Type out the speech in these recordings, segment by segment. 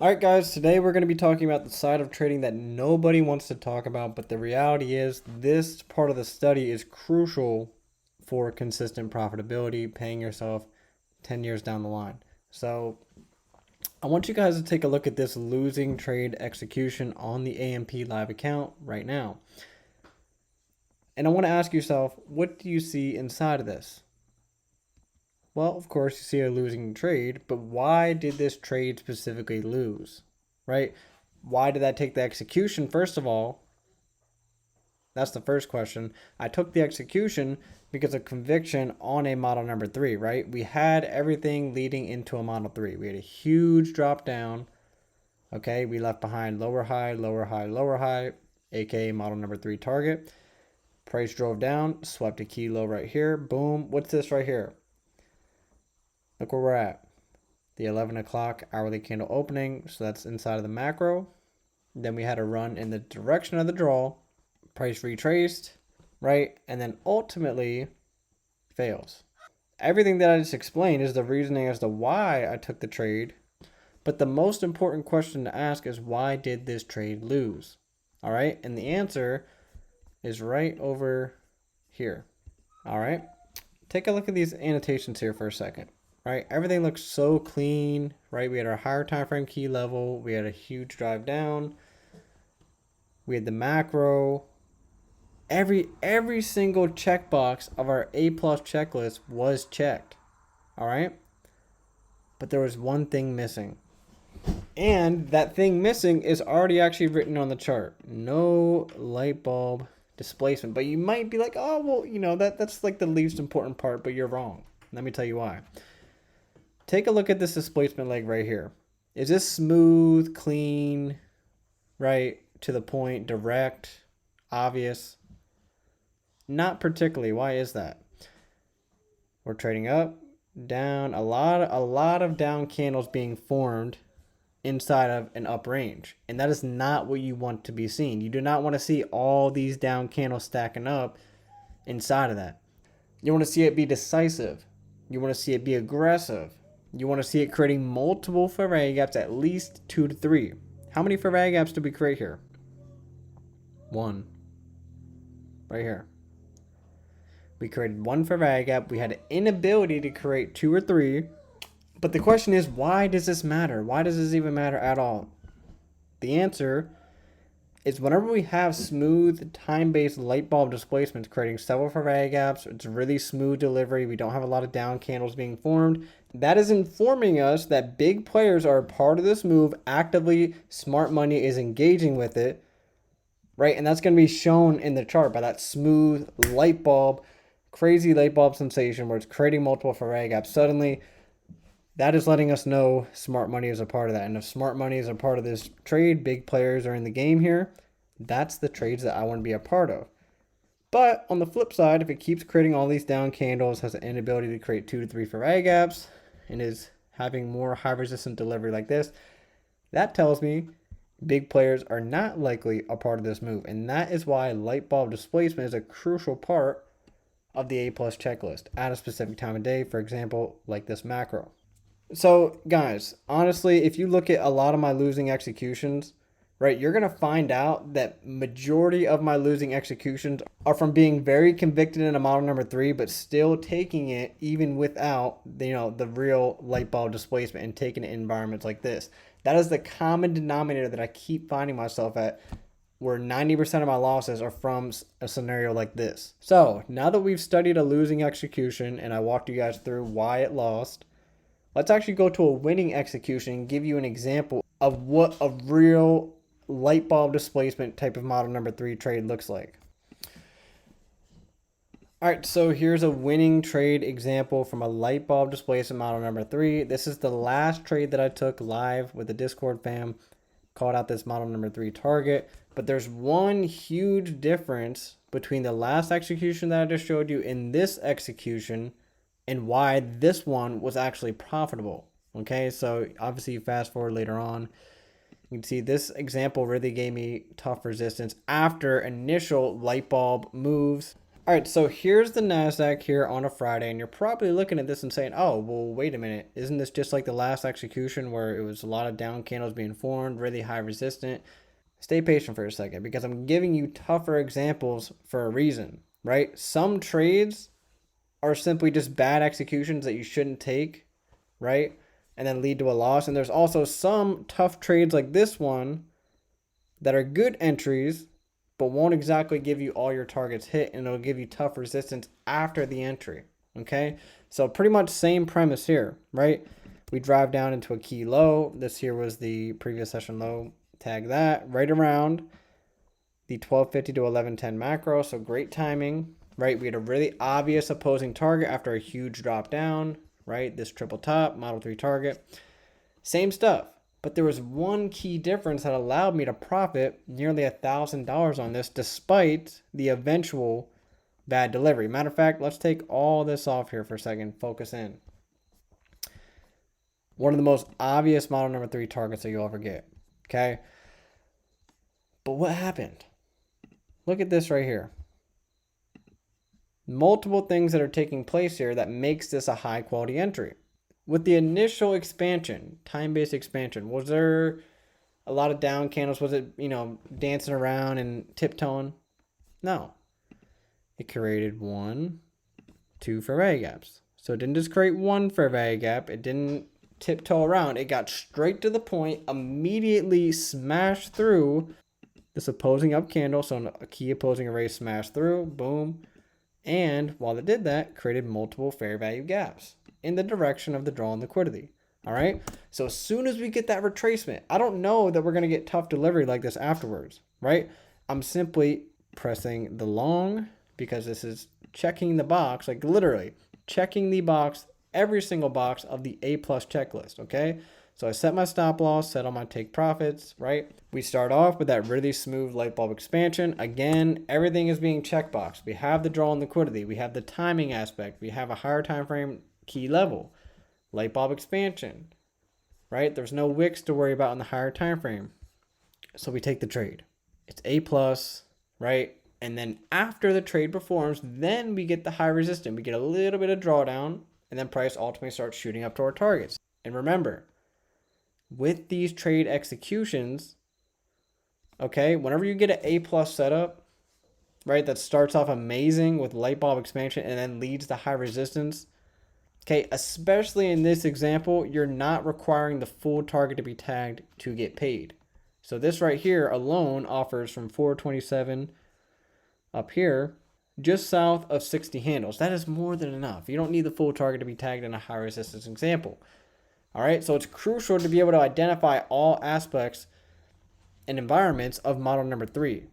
Alright guys, today we're going to be talking about the side of trading that nobody wants to talk about, but the reality is this part of the study is crucial for consistent profitability, paying yourself 10 years down the line. So I want you guys to take a look at this losing trade execution on the AMP live account right now. And I want to ask yourself, what do you see inside of this? Well, of course, you see a losing trade, but why did this trade specifically lose, right? Why did that take the execution? First of all, that's the first question. I took the execution because of conviction on a model number 3, right? We had everything leading into a model 3. We had a huge drop down. Okay, we left behind lower high, lower high, lower high, aka model number 3 target. Price drove down, swept a key low right here. Boom. What's this right here? Look where we're at. The 11 o'clock hourly candle opening. So that's inside of the macro. Then we had a run in the direction of the draw. Price retraced, right? And then ultimately fails. Everything that I just explained is the reasoning as to why I took the trade. But the most important question to ask is, why did this trade lose? All right. And the answer is right over here. All right. Take a look at these annotations here for a second. Right, everything looks so clean, right? We had our higher time frame key level, we had a huge drive down, we had the macro. Every single checkbox of our A plus checklist was checked. All right, but there was one thing missing, and that thing missing is already actually written on the chart. No light bulb displacement. But you might be like, oh well, that's like the least important part, but you're wrong. Let me tell you why. Take a look at this displacement leg right here. Is this smooth, clean, right, to the point, direct, obvious? Not particularly. Why is that? We're trading up, down, a lot of down candles being formed inside of an up range. And that is not what you want to be seen. You do not want to see all these down candles stacking up inside of that. You want to see it be decisive. You want to see it be aggressive. You want to see it creating multiple Fairway gaps, at least 2 to 3. How many Fairway gaps did we create here? 1. Right here. We created 1 Fairway gap. We had an inability to create 2 or 3. But the question is, why does this matter? Why does this even matter at all? The answer is, whenever we have smooth time-based light bulb displacements creating several Fairway gaps, it's really smooth delivery, we don't have a lot of down candles being formed, that is informing us that big players are a part of this move. Actively, smart money is engaging with it, right? And that's going to be shown in the chart by that smooth light bulb, crazy light bulb sensation where it's creating multiple Fairway gaps. Suddenly, that is letting us know smart money is a part of that. And if smart money is a part of this trade, big players are in the game here, that's the trades that I want to be a part of. But on the flip side, if it keeps creating all these down candles, has an inability to create 2 to 3 Fairway gaps, and is having more high resistant delivery like this, that tells me big players are not likely a part of this move. And that is why light bulb displacement is a crucial part of the A plus checklist at a specific time of day, for example, like this macro. So guys, honestly, if you look at a lot of my losing executions, right, you're going to find out that majority of my losing executions are from being very convicted in a model number 3, but still taking it even without, the real light bulb displacement, and taking it in environments like this. That is the common denominator that I keep finding myself at, where 90% of my losses are from a scenario like this. So now that we've studied a losing execution and I walked you guys through why it lost, let's actually go to a winning execution and give you an example of what a real light bulb displacement type of model number 3 trade looks like. All right, so here's a winning trade example from a light bulb displacement model number 3. This is the last trade that I took live with the Discord fam. Called out this model number 3 target. But there's one huge difference between the last execution that I just showed you and this execution, and why this one was actually profitable. Okay, so obviously you fast forward later on, you can see this example really gave me tough resistance after initial light bulb moves. All right, so here's the NASDAQ here on a Friday, and you're probably looking at this and saying, oh, well, wait a minute. Isn't this just like the last execution where it was a lot of down candles being formed, really high resistant? Stay patient for a second because I'm giving you tougher examples for a reason, right? Some trades are simply just bad executions that you shouldn't take, right? And then lead to a loss. And there's also some tough trades like this one that are good entries, but won't exactly give you all your targets hit, and it'll give you tough resistance after the entry. Okay, so pretty much same premise here, right? We drive down into a key low. This here was the previous session low. Tag that right around the 1250 to 1110 macro. So great timing, right? We had a really obvious opposing target after a huge drop down, right? This triple top, Model 3 target. Same stuff. But there was one key difference that allowed me to profit nearly $1,000 on this despite the eventual bad delivery. Matter of fact, let's take all this off here for a second. Focus in. One of the most obvious model number 3 targets that you'll ever get. Okay. But what happened? Look at this right here. Multiple things that are taking place here that makes this a high quality entry. With the initial expansion, time-based expansion, was there a lot of down candles? Was it, dancing around and tiptoeing? No. It created 1, 2 fair value gaps. So it didn't just create one fair value gap. It didn't tiptoe around. It got straight to the point, immediately smashed through this opposing up candle. So a key opposing array smashed through, boom. And while it did that, created multiple fair value gaps in the direction of the drawn liquidity. All right. So as soon as we get that retracement, I don't know that we're going to get tough delivery like this afterwards, right? I'm simply pressing the long because this is checking the box, like literally checking the box, every single box of the A+ checklist. Okay. So I set my stop loss, set on my take profits, right? We start off with that really smooth light bulb expansion. Again, everything is being checkboxed. We have the draw and liquidity. We have the timing aspect. We have a higher time frame key level, light bulb expansion, right? There's no wicks to worry about in the higher time frame. So we take the trade. It's A+, right? And then after the trade performs, then we get the high resistance. We get a little bit of drawdown, and then price ultimately starts shooting up to our targets. And remember, with these trade executions, okay, whenever you get an A+ setup, right, that starts off amazing with light bulb expansion and then leads to high resistance, okay, especially in this example, you're not requiring the full target to be tagged to get paid. So this right here alone offers from 427 up here, just south of 60 handles. That is more than enough. You don't need the full target to be tagged in a high resistance example. All right, so it's crucial to be able to identify all aspects and environments of model number 3,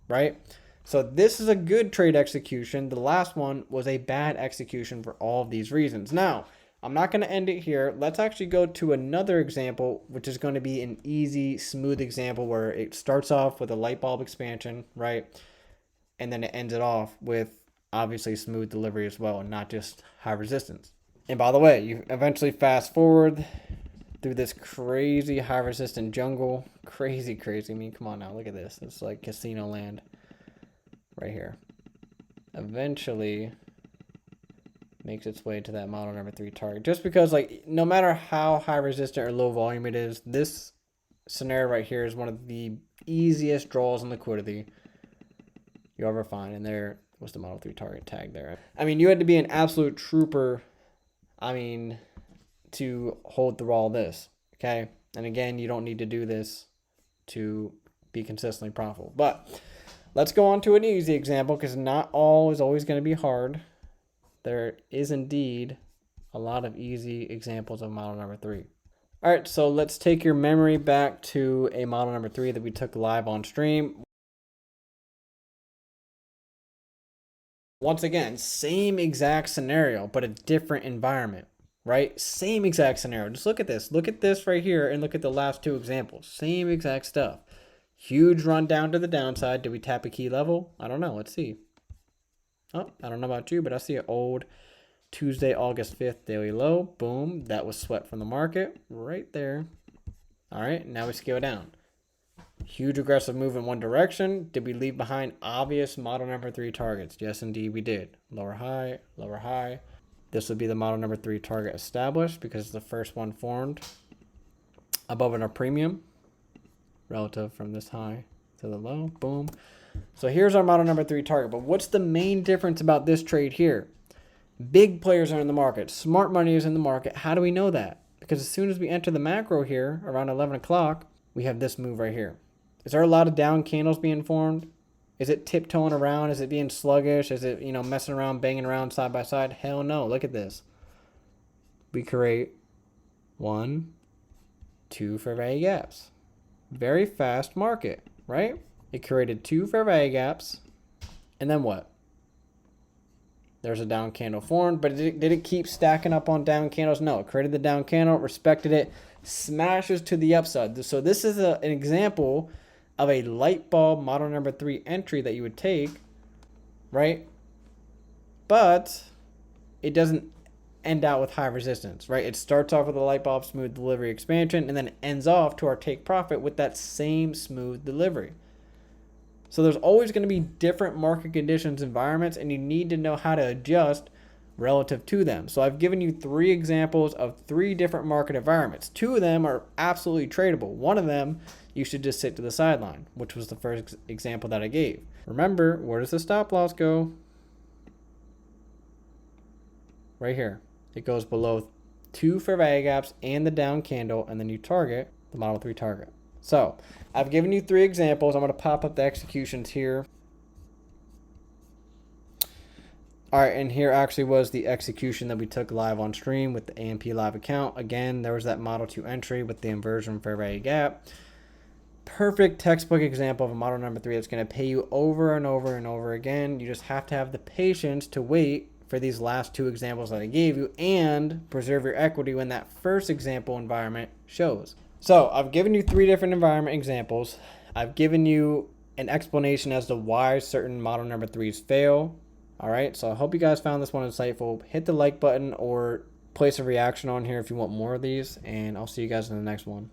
right? So this is a good trade execution. The last one was a bad execution for all of these reasons. Now, I'm not going to end it here. Let's actually go to another example, which is going to be an easy, smooth example where it starts off with a light bulb expansion, right? And then it ends it off with obviously smooth delivery as well, and not just high resistance. And by the way, you eventually fast forward through this crazy high resistant jungle. Crazy. I mean, come on now, look at this. It's like casino land right here. Eventually makes its way to that model number 3 target. Just because, like, no matter how high resistant or low volume it is, this scenario right here is one of the easiest draws in liquidity you'll ever find. And there was the model 3 target tag there. I mean, you had to be an absolute trooper, to hold through all this, okay? And again, you don't need to do this to be consistently profitable. But let's go on to an easy example because not all is always going to be hard. There is indeed a lot of easy examples of model number 3. All right, so let's take your memory back to a model number 3 that we took live on stream. Once again, same exact scenario, but a different environment, right? Same exact scenario. Just look at this. Look at this right here and look at the last 2 examples. Same exact stuff. Huge run down to the downside. Did we tap a key level? I don't know. Let's see. Oh, I don't know about you, but I see an old Tuesday, August 5th daily low. Boom. That was swept from the market right there. All right. Now we scale down. Huge aggressive move in one direction. Did we leave behind obvious model number 3 targets? Yes, indeed we did. Lower high, lower high. This would be the model number 3 target established because it's the first one formed above in our premium relative from this high to the low. Boom. So here's our model number 3 target. But what's the main difference about this trade here? Big players are in the market. Smart money is in the market. How do we know that? Because as soon as we enter the macro here around 11 o'clock, we have this move right here. Is there a lot of down candles being formed? Is it tiptoeing around? Is it being sluggish? Is it, messing around, banging around side by side? Hell no. Look at this. We create 1, 2 fair value gaps. Very fast market, right? It created 2 fair value gaps. And then what? There's a down candle formed, but did it keep stacking up on down candles? No, it created the down candle, respected it, smashes to the upside. So this is an example of a light bulb model number 3 entry that you would take, right? But it doesn't end out with high resistance, right? It starts off with a light bulb smooth delivery expansion and then it ends off to our take profit with that same smooth delivery. So there's always going to be different market conditions, environments, and you need to know how to adjust relative to them. So I've given you 3 examples of 3 different market environments. 2 of them are absolutely tradable. One of them, you should just sit to the sideline, which was the first example that I gave. Remember, where does the stop loss go? Right here. It goes below 2 fair value gaps and the down candle, and then you target the Model 3 target. So I've given you 3 examples. I'm going to pop up the executions here. All right, and here actually was the execution that we took live on stream with the AMP live account. Again, there was that Model 2 entry with the inversion fair value gap. Perfect textbook example of a model number 3 that's going to pay you over and over and over again. You just have to have the patience to wait for these last 2 examples that I gave you and preserve your equity when that first example environment shows. So I've given you 3 different environment examples. I've given you an explanation as to why certain model number 3s fail. All right, so I hope you guys found this one insightful. Hit the like button or place a reaction on here if you want more of these, and I'll see you guys in the next one.